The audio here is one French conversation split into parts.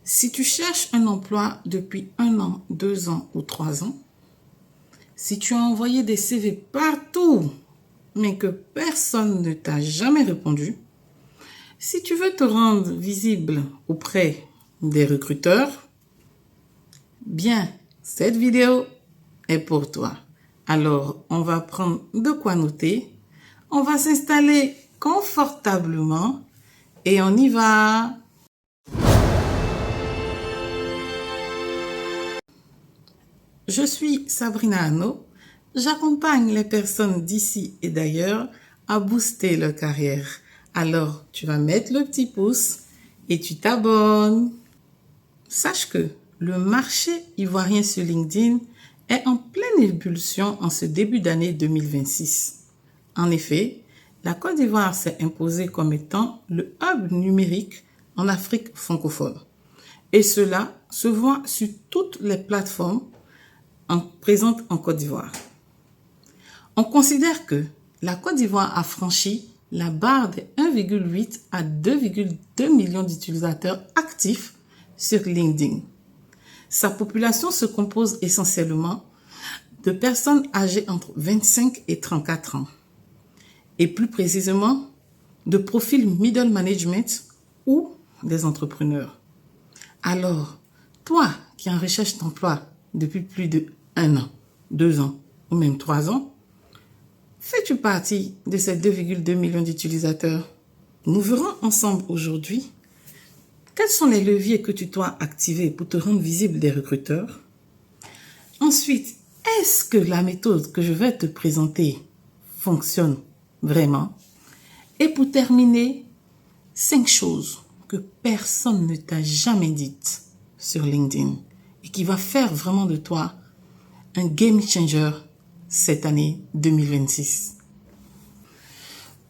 Si tu cherches un emploi depuis 1 an, 2 ans ou 3 ans, si tu as envoyé des CV partout, mais que personne ne t'a jamais répondu, si tu veux te rendre visible auprès des recruteurs, bien, cette vidéo est pour toi. Alors, on va prendre de quoi noter, on va s'installer confortablement et on y va. Je suis Sabrina Anno. J'accompagne les personnes d'ici et d'ailleurs à booster leur carrière. Alors, tu vas mettre le petit pouce et tu t'abonnes. Sache que le marché ivoirien sur LinkedIn est en pleine ébullition en ce début d'année 2026. En effet, la Côte d'Ivoire s'est imposée comme étant le hub numérique en Afrique francophone. Et cela se voit sur toutes les plateformes présentes en Côte d'Ivoire. On considère que la Côte d'Ivoire a franchi la barre des 1,8 à 2,2 millions d'utilisateurs actifs sur LinkedIn. Sa population se compose essentiellement de personnes âgées entre 25 et 34 ans, et plus précisément de profils middle management ou des entrepreneurs. Alors, toi qui es en recherche d'emploi depuis plus de 1 an, 2 ans ou même 3 ans, fais-tu partie de ces 2,2 millions d'utilisateurs? Nous verrons ensemble aujourd'hui quels sont les leviers que tu dois activer pour te rendre visible des recruteurs. Ensuite, est-ce que la méthode que je vais te présenter fonctionne vraiment? Et pour terminer, 5 choses que personne ne t'a jamais dites sur LinkedIn et qui va faire vraiment de toi un game changer cette année 2026.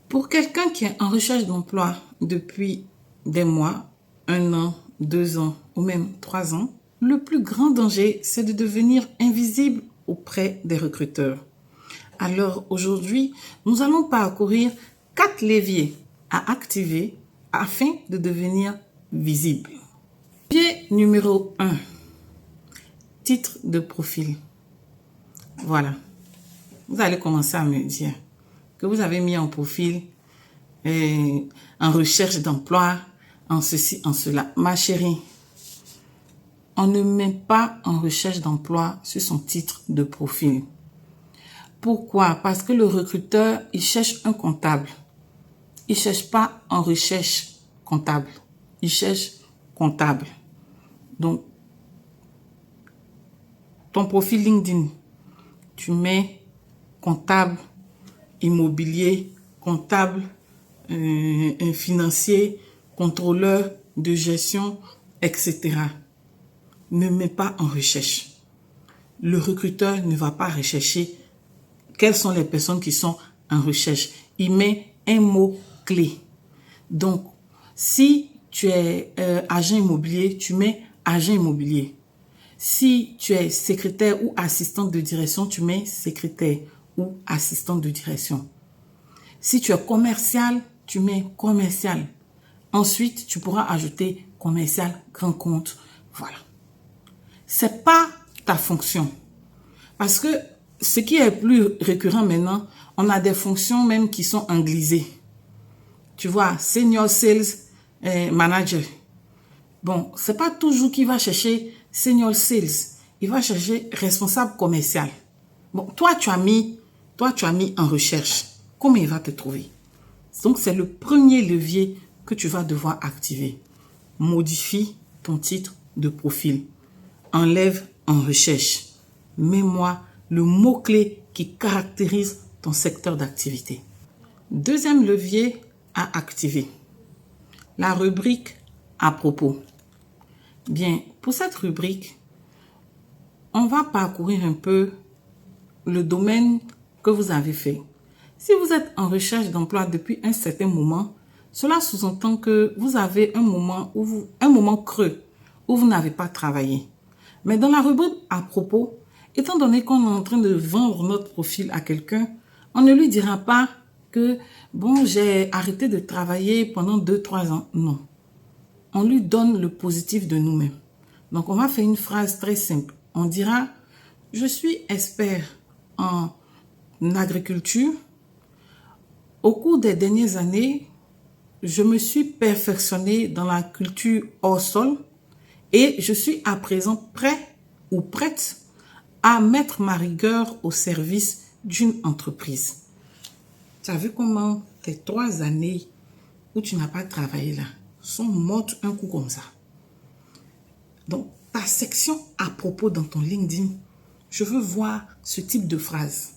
Pour quelqu'un qui est en recherche d'emploi depuis des mois, 1 an, 2 ans ou même 3 ans, le plus grand danger, c'est de devenir invisible auprès des recruteurs. Alors aujourd'hui, nous allons parcourir 4 leviers à activer afin de devenir visible. Levier numéro 1, titre de profil. Voilà. Vous allez commencer à me dire que vous avez mis en profil en recherche d'emploi, en ceci, en cela. Ma chérie, on ne met pas en recherche d'emploi sur son titre de profil. Pourquoi? Parce que le recruteur, il cherche un comptable. Il ne cherche pas en recherche comptable. Il cherche comptable. Donc, ton profil LinkedIn, tu mets comptable, immobilier, comptable, financier, contrôleur de gestion, etc. Ne mets pas en recherche. Le recruteur ne va pas rechercher quelles sont les personnes qui sont en recherche. Il met un mot-clé. Donc, si tu es agent immobilier, tu mets agent immobilier. Si tu es secrétaire ou assistante de direction, tu mets secrétaire ou assistante de direction. Si tu es commercial, tu mets commercial. Ensuite, tu pourras ajouter commercial grand compte. Voilà. C'est pas ta fonction. Parce que ce qui est plus récurrent maintenant, on a des fonctions même qui sont anglisées. Tu vois, senior sales manager. Bon, c'est pas toujours qu'il va chercher senior sales. Il va chercher responsable commercial. Bon, toi, tu as mis en recherche. Comment il va te trouver? Donc, c'est le premier levier que tu vas devoir activer. Modifie ton titre de profil. Enlève en recherche. Mets-moi le mot-clé qui caractérise ton secteur d'activité. Deuxième levier à activer. La rubrique à propos. Bien, pour cette rubrique, on va parcourir un peu le domaine que vous avez fait. Si vous êtes en recherche d'emploi depuis un certain moment, cela sous-entend que vous avez un moment creux où vous n'avez pas travaillé. Mais dans la rubrique à propos, étant donné qu'on est en train de vendre notre profil à quelqu'un, on ne lui dira pas que, bon, j'ai arrêté de travailler pendant 2-3 ans. Non. on lui donne le positif de nous-mêmes. Donc, on va faire une phrase très simple. On dira, je suis expert en agriculture. Au cours des dernières années, je me suis perfectionné dans la culture hors sol et je suis à présent prêt ou prête à mettre ma rigueur au service d'une entreprise. Tu as vu comment tes 3 années où tu n'as pas travaillé là sont mortes un coup comme ça. Donc, ta section à propos dans ton LinkedIn, je veux voir ce type de phrase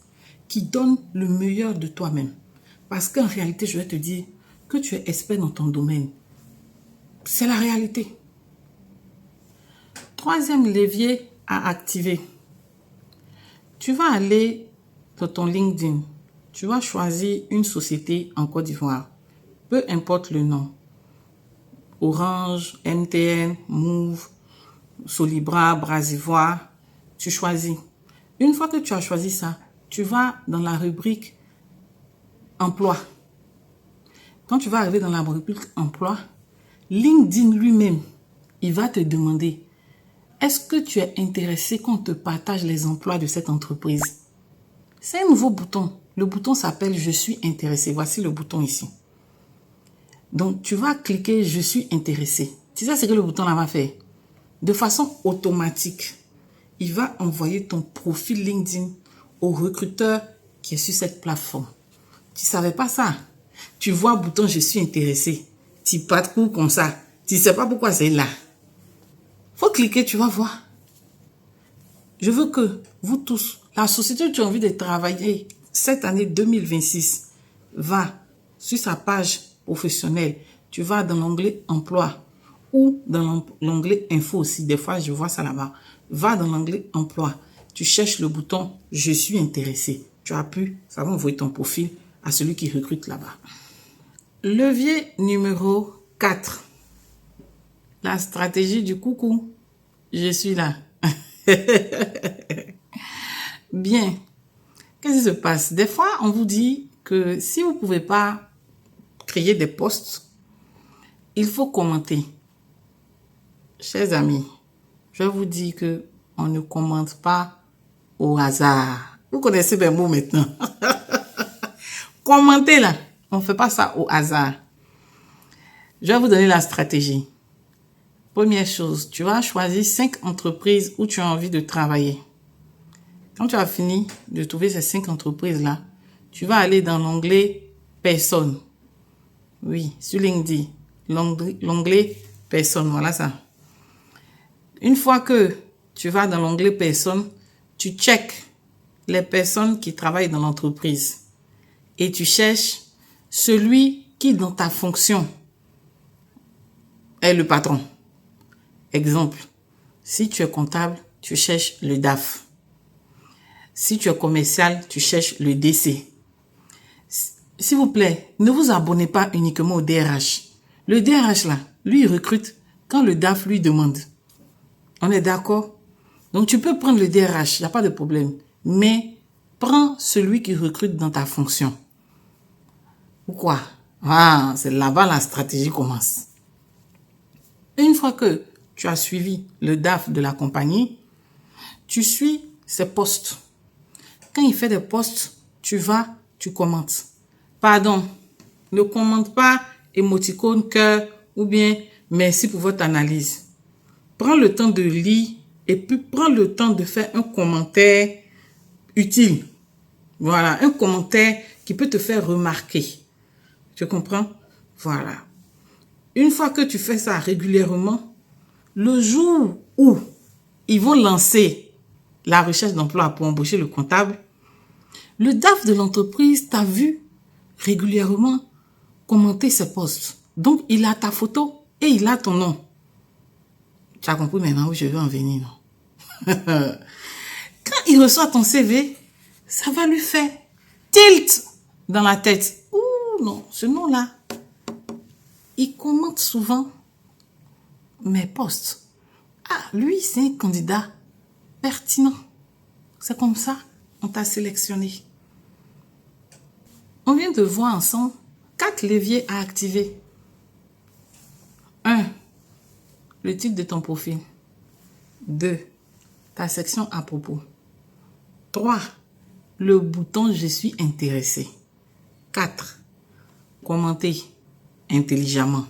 qui donne le meilleur de toi-même. Parce qu'en réalité, je vais te dire que tu es expert dans ton domaine. C'est la réalité. 3e levier à activer. Tu vas aller dans ton LinkedIn. Tu vas choisir une société en Côte d'Ivoire. Peu importe le nom. Orange, MTN, Move, Solibra, Brasivoire. Tu choisis. Une fois que tu as choisi ça, tu vas dans la rubrique emploi. Quand tu vas arriver dans la rubrique emploi, LinkedIn lui-même, il va te demander, est-ce que tu es intéressé qu'on te partage les emplois de cette entreprise? C'est un nouveau bouton. Le bouton s'appelle « Je suis intéressé ». Voici le bouton ici. Donc, tu vas cliquer « Je suis intéressé ». Tu sais ce que le bouton là va faire? De façon automatique, il va envoyer ton profil LinkedIn au recruteur qui est sur cette plateforme. Tu ne savais pas ça? Tu vois le bouton « Je suis intéressé ». Tu parcours comme ça. Tu ne sais pas pourquoi c'est là. Faut cliquer, tu vas voir. Je veux que vous tous, la société où tu as envie de travailler cette année 2026, va sur sa page professionnelle. Tu vas dans l'onglet emploi ou dans l'onglet info aussi. Des fois, je vois ça là-bas. Va dans l'onglet emploi. Tu cherches le bouton « Je suis intéressé ». Tu appuies, ça va envoyer ton profil à celui qui recrute là-bas. Levier numéro 4. La stratégie du coucou. Je suis là. Bien. Qu'est-ce qui se passe? Des fois, on vous dit que si vous ne pouvez pas créer des posts, il faut commenter. Chers amis, je vous dis que on ne commente pas au hasard. Vous connaissez mes mots maintenant. Commentez là. On ne fait pas ça au hasard. Je vais vous donner la stratégie. Première chose, tu vas choisir 5 entreprises où tu as envie de travailler. Quand tu as fini de trouver ces 5 entreprises-là, tu vas aller dans l'onglet « Personnes ». Oui, sur LinkedIn, l'onglet « Personnes », voilà ça. Une fois que tu vas dans l'onglet « Personnes », tu checkes les personnes qui travaillent dans l'entreprise et tu cherches celui qui, dans ta fonction, est le patron. Exemple, si tu es comptable, tu cherches le DAF. Si tu es commercial, tu cherches le DC. S'il vous plaît, ne vous abonnez pas uniquement au DRH. Le DRH là, lui il recrute quand le DAF lui demande. On est d'accord? Donc tu peux prendre le DRH, il n'y a pas de problème. Mais prends celui qui recrute dans ta fonction. Pourquoi? Ah, c'est là-bas la stratégie commence. Une fois que tu as suivi le DAF de la compagnie, tu suis ses posts. Quand il fait des posts, tu vas, tu commentes. Pardon, ne commente pas émoticône, cœur ou bien merci pour votre analyse. Prends le temps de lire et puis prends le temps de faire un commentaire utile. Voilà, un commentaire qui peut te faire remarquer. Tu comprends? Voilà. Une fois que tu fais ça régulièrement, le jour où ils vont lancer la recherche d'emploi pour embaucher le comptable, le DAF de l'entreprise t'a vu régulièrement commenter ses posts. Donc, il a ta photo et il a ton nom. Tu as compris maintenant où je veux en venir, non? Quand il reçoit ton CV, ça va lui faire tilt dans la tête. Ouh, non, ce nom-là, il commente souvent mes posts. Ah, lui, c'est un candidat pertinent. C'est comme ça, on t'a sélectionné. On vient de voir ensemble 4 leviers à activer. 1. le titre de ton profil. 2. Ta section à propos. 3. Le bouton je suis intéressé. 4. Commenter intelligemment.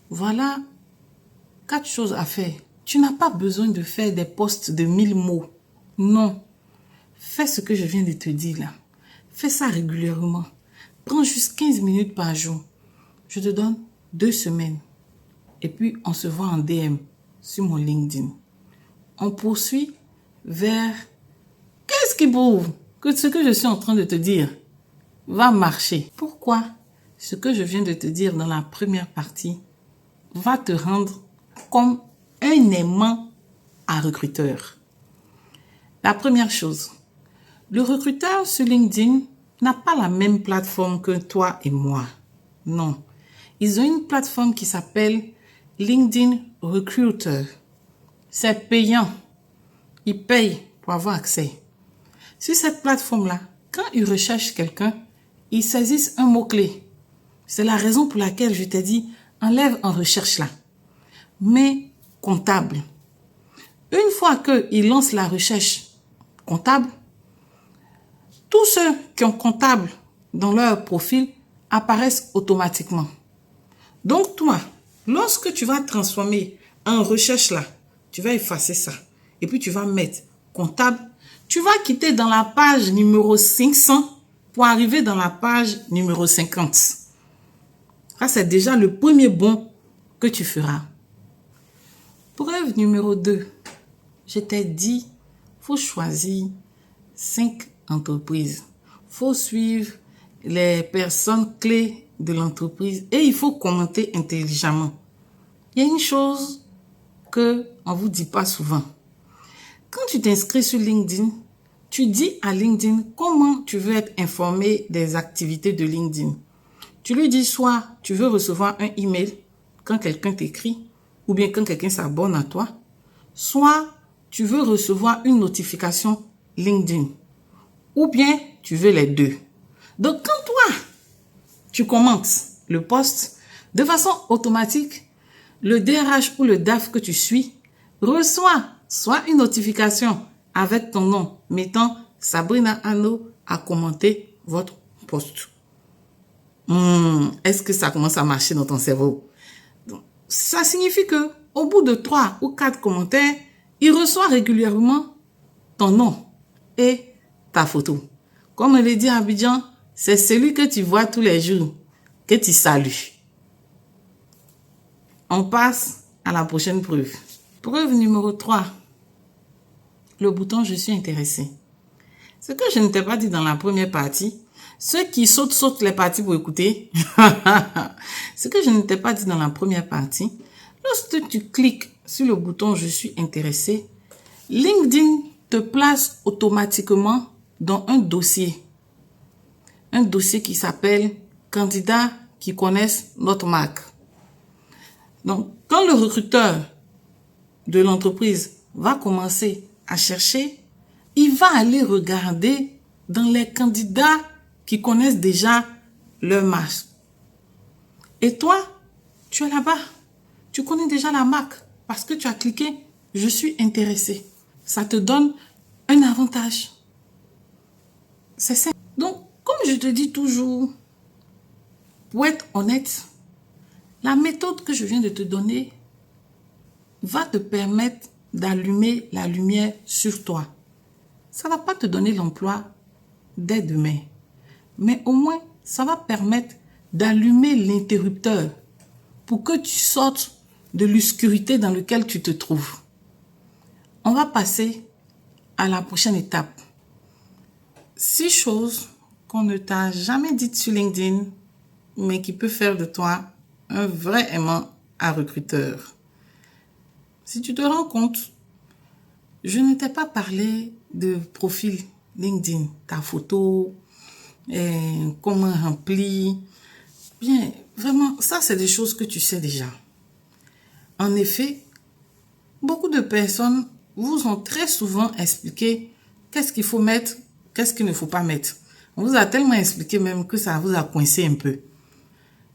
Voilà 4 choses à faire. Tu n'as pas besoin de faire des posts de 1000 mots. Non. Fais ce que je viens de te dire là. Fais ça régulièrement. Prends juste 15 minutes par jour. Je te donne 2 semaines. Et puis, on se voit en DM sur mon LinkedIn. On poursuit vers... Qu'est-ce qui prouve que ce que je suis en train de te dire va marcher? Pourquoi ce que je viens de te dire dans la première partie va te rendre comme un aimant à recruteur? La première chose, le recruteur sur LinkedIn n'a pas la même plateforme que toi et moi. Non. Ils ont une plateforme qui s'appelle LinkedIn Recruiter. C'est payant. Ils payent pour avoir accès. Sur cette plateforme-là, quand ils recherchent quelqu'un, ils saisissent un mot-clé. C'est la raison pour laquelle je t'ai dit, enlève en recherche là. Mais comptable. Une fois qu'ils lancent la recherche comptable, tous ceux qui ont comptable dans leur profil apparaissent automatiquement. Donc toi, lorsque tu vas transformer en recherche là, tu vas effacer ça. Et puis tu vas mettre comptable. Tu vas quitter dans la page numéro 500 pour arriver dans la page numéro 50. Ça, c'est déjà le premier bond que tu feras. Preuve numéro 2. Je t'ai dit, il faut choisir 5 entreprises. Il faut suivre les personnes clés de l'entreprise et il faut commenter intelligemment. Il y a une chose qu'on ne vous dit pas souvent. Quand tu t'inscris sur LinkedIn, tu dis à LinkedIn comment tu veux être informé des activités de LinkedIn. Tu lui dis soit tu veux recevoir un email quand quelqu'un t'écrit ou bien quand quelqu'un s'abonne à toi, soit tu veux recevoir une notification LinkedIn ou bien tu veux les deux. Donc quand toi, tu commentes le post, de façon automatique, le DRH ou le DAF que tu suis reçoit soit une notification avec ton nom mettant Sabrina Anno a commenté votre post. Est-ce que ça commence à marcher dans ton cerveau? Donc, ça signifie que au bout de 3 ou 4 commentaires, il reçoit régulièrement ton nom et ta photo. Comme on le dit à Abidjan, c'est celui que tu vois tous les jours que tu salues. On passe à la prochaine preuve. Preuve numéro 3. Le bouton « Je suis intéressé ». Ce que je ne t'ai pas dit dans la première partie, ceux qui sautent les parties pour écouter. Ce que je ne t'ai pas dit dans la première partie, lorsque tu cliques sur le bouton « Je suis intéressé », LinkedIn te place automatiquement dans un dossier. Un dossier qui s'appelle « Candidats qui connaissent notre marque ». Donc, quand le recruteur de l'entreprise va commencer à chercher, il va aller regarder dans les candidats qui connaissent déjà leur marque. Et toi, tu es là-bas. Tu connais déjà la marque parce que tu as cliqué « Je suis intéressé ». Ça te donne un avantage. C'est ça. Donc, comme je te dis toujours, pour être honnête, la méthode que je viens de te donner va te permettre d'allumer la lumière sur toi. Ça ne va pas te donner l'emploi dès demain. Mais au moins, ça va permettre d'allumer l'interrupteur pour que tu sortes de l'obscurité dans laquelle tu te trouves. On va passer à la prochaine étape. 6 choses qu'on ne t'a jamais dites sur LinkedIn, mais qui peut faire de toi un vrai aimant à recruteur. Si tu te rends compte, je ne t'ai pas parlé de profil LinkedIn, ta photo, comment remplir. Bien, vraiment, ça c'est des choses que tu sais déjà. En effet, beaucoup de personnes vous ont très souvent expliqué qu'est-ce qu'il faut mettre, qu'est-ce qu'il ne faut pas mettre. On vous a tellement expliqué même que ça vous a coincé un peu.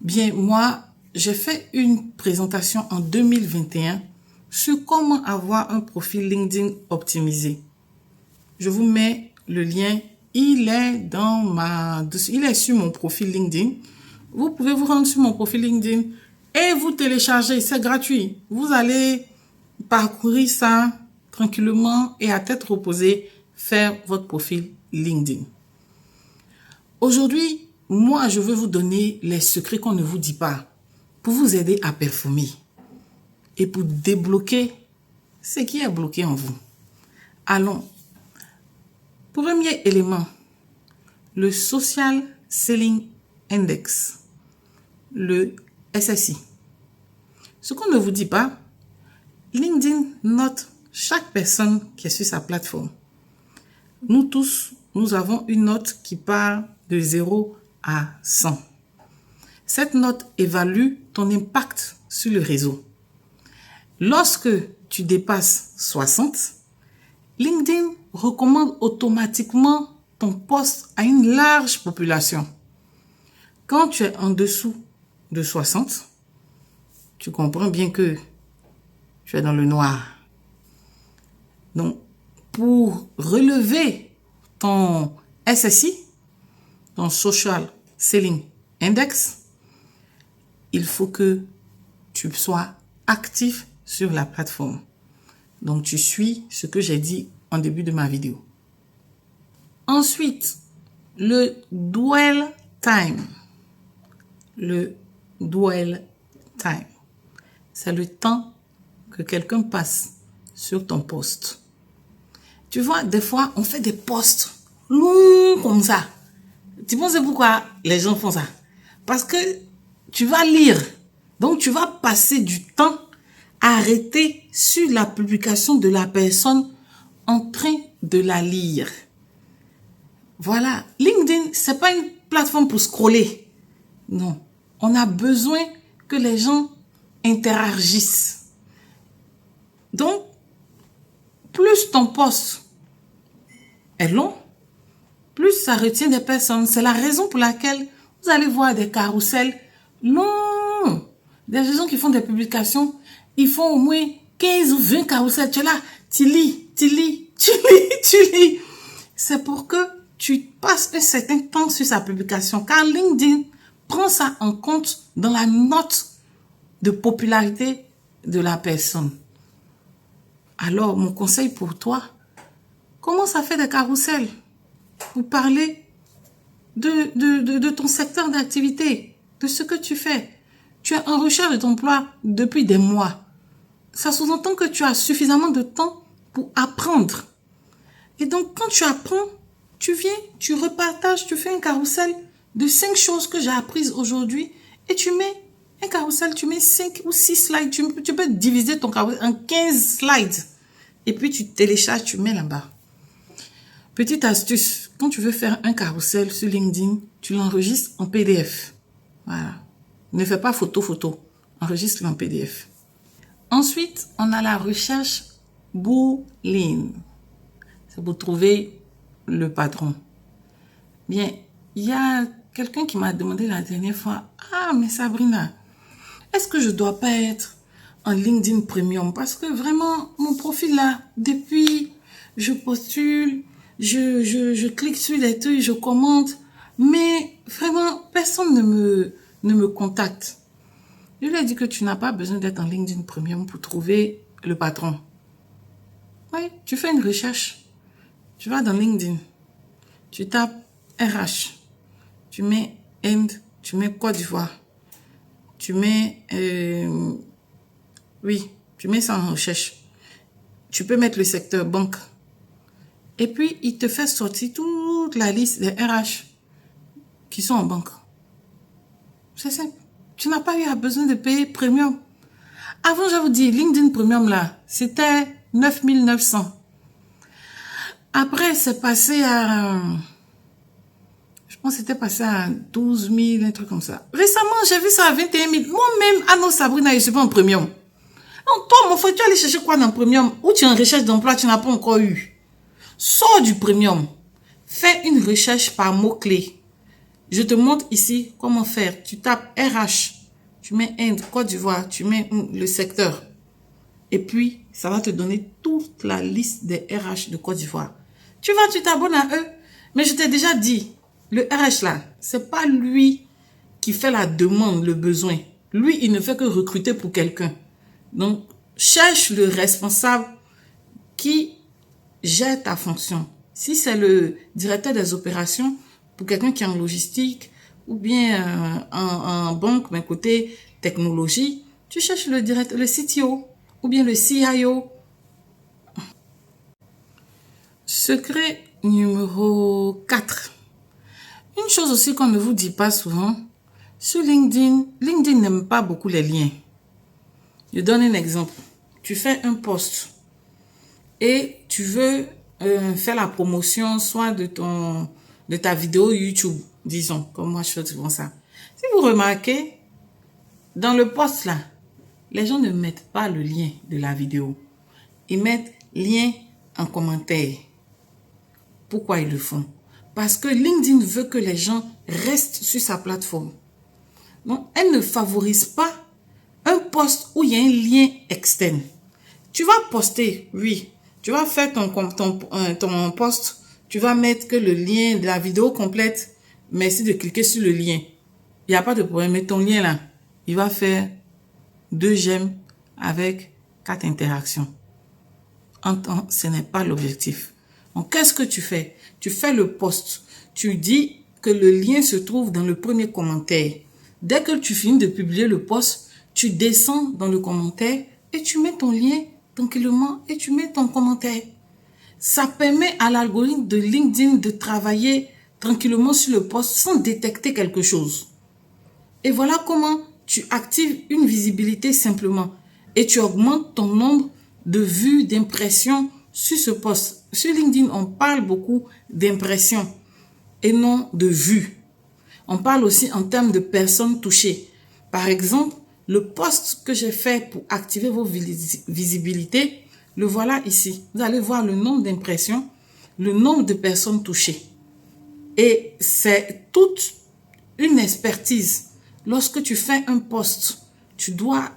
Bien, moi, j'ai fait une présentation en 2021 sur comment avoir un profil LinkedIn optimisé. Je vous mets le lien. Il est sur mon profil LinkedIn. Vous pouvez vous rendre sur mon profil LinkedIn et vous télécharger. C'est gratuit. Vous allez parcourir ça tranquillement et à tête reposée, faire votre profil LinkedIn. Aujourd'hui, moi, je veux vous donner les secrets qu'on ne vous dit pas pour vous aider à performer et pour débloquer ce qui est bloqué en vous. Allons. Premier élément, le Social Selling Index, le SSI. Ce qu'on ne vous dit pas, LinkedIn note chaque personne qui est sur sa plateforme. Nous tous, nous avons une note qui part de 0 à 100. Cette note évalue ton impact sur le réseau. Lorsque tu dépasses 60, LinkedIn recommande automatiquement ton post à une large population. Quand tu es en dessous de 60, tu comprends bien que tu es dans le noir. Donc, pour relever ton SSI, ton Social Selling Index, il faut que tu sois actif sur la plateforme. Donc, tu suis ce que j'ai dit en début de ma vidéo. Ensuite, le dwell time. Le dwell time. C'est le temps que quelqu'un passe sur ton post. Tu vois, des fois, on fait des posts longs comme ça. Tu penses pourquoi les gens font ça? Parce que tu vas lire. Donc, tu vas passer du temps à arrêter sur la publication de la personne en train de la lire. Voilà. LinkedIn, c'est pas une plateforme pour scroller. Non. On a besoin que les gens interagissent. Donc, plus ton post est long, plus ça retient des personnes. C'est la raison pour laquelle vous allez voir des carousels longs. Des gens qui font des publications, ils font au moins 15 ou 20 carousels. Tu es là, tu lis. C'est pour que tu passes un certain temps sur sa publication. Car LinkedIn prend ça en compte dans la note de popularité de la personne. Alors, mon conseil pour toi, commence à faire des carousels pour parler de ton secteur d'activité, de ce que tu fais. Tu es en recherche d'emploi depuis des mois. Ça sous-entend que tu as suffisamment de temps pour apprendre. Et donc, quand tu apprends, tu viens, tu repartages, tu fais un carrousel de 5 choses que j'ai apprises aujourd'hui et tu mets un carrousel, tu mets 5 ou 6 slides. Tu peux diviser ton carrousel en 15 slides. Et puis, tu télécharges, tu mets là-bas. Petite astuce, quand tu veux faire un carrousel sur LinkedIn, tu l'enregistres en PDF. Voilà. Ne fais pas photo. Enregistre en PDF. Ensuite, on a la recherche boolean. C'est pour trouver le patron. Bien, il y a quelqu'un qui m'a demandé la dernière fois, « Ah, mais Sabrina, est-ce que je ne dois pas être en LinkedIn Premium? Parce que vraiment, mon profil là, depuis, je postule, je clique sur les trucs, je commente, mais vraiment, personne ne me contacte. » Je lui ai dit que tu n'as pas besoin d'être en LinkedIn Premium pour trouver le patron. Oui, tu fais une recherche. Tu vas dans LinkedIn. Tu tapes RH. Tu mets Inde. Tu mets Côte d'Ivoire. Tu mets... tu mets ça en recherche. Tu peux mettre le secteur banque. Et puis, il te fait sortir toute la liste des RH qui sont en banque. C'est simple. Tu n'as pas eu à besoin de payer premium. Avant, je vous dis, LinkedIn Premium, là, c'était 9 900. Après, c'est passé à... Je pense que c'était passé à 12 000, un truc comme ça. Récemment, j'ai vu ça à 21 000. Moi-même, Anno Sabrina, je suis pas en premium. Donc, toi, mon frère, tu allais chercher quoi dans le premium? Ou tu es en recherche d'emploi, tu n'as pas encore eu. Sors du premium. Fais une recherche par mots-clés. Je te montre ici comment faire. Tu tapes RH. tu mets Inde, Côte d'Ivoire, tu mets le secteur. Et puis, ça va te donner toute la liste des RH de Côte d'Ivoire. Tu t'abonnes à eux. Mais je t'ai déjà dit, le RH là, c'est pas lui qui fait la demande, le besoin. Lui, il ne fait que recruter pour quelqu'un. Donc, cherche le responsable qui gère ta fonction. Si c'est le directeur des opérations, pour quelqu'un qui est en logistique, ou bien en banque, mais côté technologie, tu cherches le directeur, le CTO, ou bien le CIO. Secret numéro 4. Une chose aussi qu'on ne vous dit pas souvent, sur LinkedIn n'aime pas beaucoup les liens. Je donne un exemple. Tu fais un post et tu veux faire la promotion soit de ta vidéo YouTube, disons, comme moi je fais souvent ça. Si vous remarquez, dans le post là, les gens ne mettent pas le lien de la vidéo. Ils mettent lien en commentaire. Pourquoi ils le font? Parce que LinkedIn veut que les gens restent sur sa plateforme. Donc, elle ne favorise pas un post où il y a un lien externe. Tu vas poster, oui. Tu vas faire ton post. Tu vas mettre que le lien de la vidéo complète. Merci de cliquer sur le lien. Il n'y a pas de problème. Mais ton lien là, il va faire 2 j'aime avec 4 interactions. Ce n'est pas l'objectif. Donc, qu'est-ce que tu fais? Tu fais le post. Tu dis que le lien se trouve dans le premier commentaire. Dès que tu finis de publier le post, tu descends dans le commentaire et tu mets ton lien tranquillement et tu mets ton commentaire. Ça permet à l'algorithme de LinkedIn de travailler tranquillement sur le post sans détecter quelque chose. Et voilà comment tu actives une visibilité simplement et tu augmentes ton nombre de vues, d'impressions sur ce post. Sur LinkedIn, on parle beaucoup d'impressions et non de vues. On parle aussi en termes de personnes touchées. Par exemple, le post que j'ai fait pour activer vos visibilités, le voilà ici. Vous allez voir le nombre d'impressions, le nombre de personnes touchées. Et c'est toute une expertise. Lorsque tu fais un post, tu dois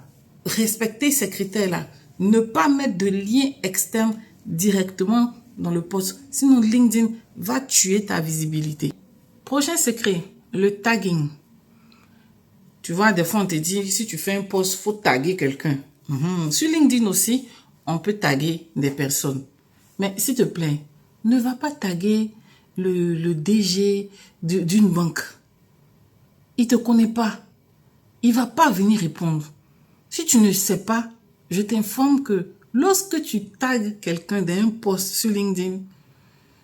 respecter ces critères-là. Ne pas mettre de lien externe directement dans le post. Sinon, LinkedIn va tuer ta visibilité. Prochain secret, le tagging. Tu vois, des fois, on te dit, si tu fais un post, il faut taguer quelqu'un. Sur LinkedIn aussi, on peut taguer des personnes. Mais s'il te plaît, ne va pas taguer le DG d'une banque. Il ne te connaît pas. Il ne va pas venir répondre. Si tu ne sais pas, je t'informe que lorsque tu tagues quelqu'un d'un post sur LinkedIn,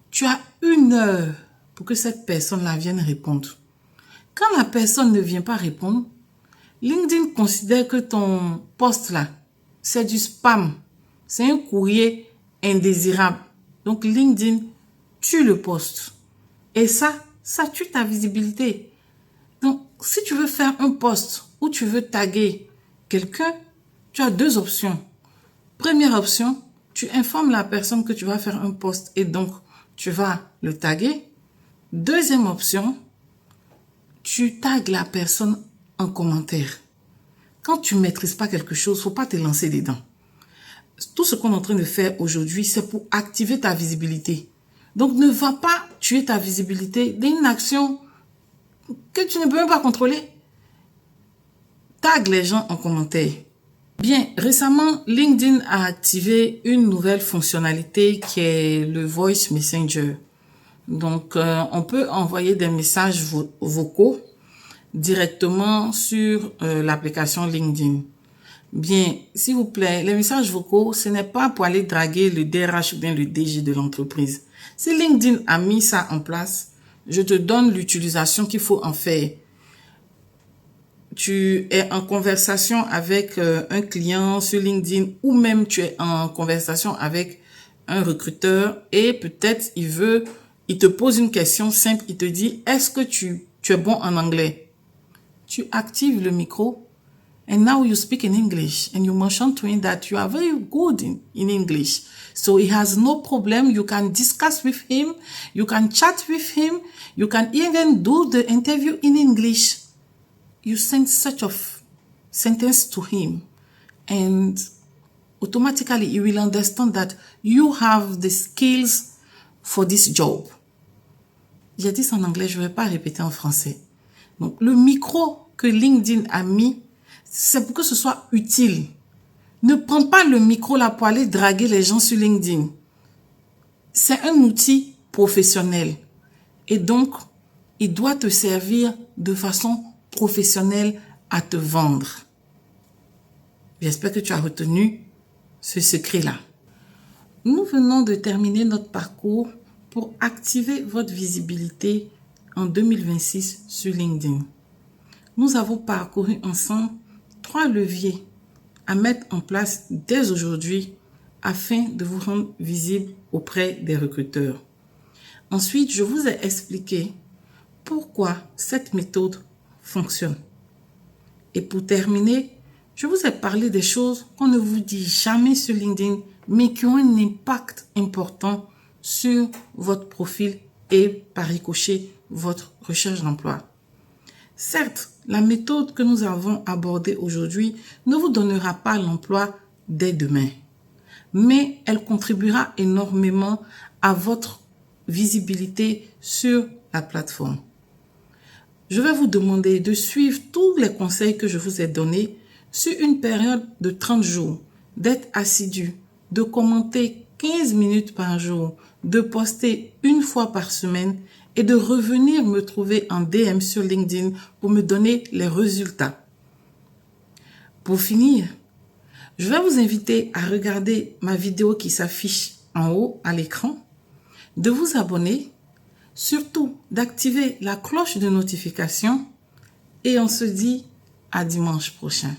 tu as 1 heure pour que cette personne-là vienne répondre. Quand la personne ne vient pas répondre, LinkedIn considère que ton post là, c'est du spam. C'est un courrier indésirable. Donc LinkedIn tue le post. Et ça tue ta visibilité. Donc, si tu veux faire un post où tu veux taguer quelqu'un, tu as 2 options. Première option, tu informes la personne que tu vas faire un post et donc tu vas le taguer. Deuxième option, tu tagues la personne en commentaire. Quand tu ne maîtrises pas quelque chose, il ne faut pas te lancer dedans. Tout ce qu'on est en train de faire aujourd'hui, c'est pour activer ta visibilité. Donc, ne va pas tuer ta visibilité d'une action que tu ne peux même pas contrôler. Tag les gens en commentaire. Bien, récemment, LinkedIn a activé une nouvelle fonctionnalité qui est le Voice Messenger. Donc, on peut envoyer des messages vocaux directement sur l'application LinkedIn. Bien, s'il vous plaît, les messages vocaux, ce n'est pas pour aller draguer le DRH ou bien le DG de l'entreprise. Si LinkedIn a mis ça en place, je te donne l'utilisation qu'il faut en faire. Tu es en conversation avec un client sur LinkedIn ou même tu es en conversation avec un recruteur et peut-être il te pose une question simple, il te dit, est-ce que tu es bon en anglais? Tu actives le micro and now you speak in English and you mention to him that you are very good in English. So he has no problem. You can discuss with him. You can chat with him. You can even do the interview in English. You send such of sentence to him, and automatically he will understand that you have the skills for this job. J'ai dit ça en anglais, je ne vais pas répéter en français. Donc, le micro que LinkedIn a mis, c'est pour que ce soit utile. Ne prends pas le micro là pour aller draguer les gens sur LinkedIn. C'est un outil professionnel. Et donc, il doit te servir de façon professionnelle à te vendre. J'espère que tu as retenu ce secret-là. Nous venons de terminer notre parcours pour activer votre visibilité en 2026 sur LinkedIn. Nous avons parcouru ensemble 3 leviers à mettre en place dès aujourd'hui afin de vous rendre visible auprès des recruteurs. Ensuite, je vous ai expliqué pourquoi cette méthode fonctionne. Et pour terminer, je vous ai parlé des choses qu'on ne vous dit jamais sur LinkedIn, mais qui ont un impact important sur votre profil et par ricochet votre recherche d'emploi. Certes, la méthode que nous avons abordée aujourd'hui ne vous donnera pas l'emploi dès demain, mais elle contribuera énormément à votre visibilité sur la plateforme. Je vais vous demander de suivre tous les conseils que je vous ai donnés sur une période de 30 jours, d'être assidu, de commenter 15 minutes par jour, de poster une fois par semaine et de revenir me trouver en DM sur LinkedIn pour me donner les résultats. Pour finir, je vais vous inviter à regarder ma vidéo qui s'affiche en haut à l'écran, de vous abonner, surtout d'activer la cloche de notification et on se dit à dimanche prochain.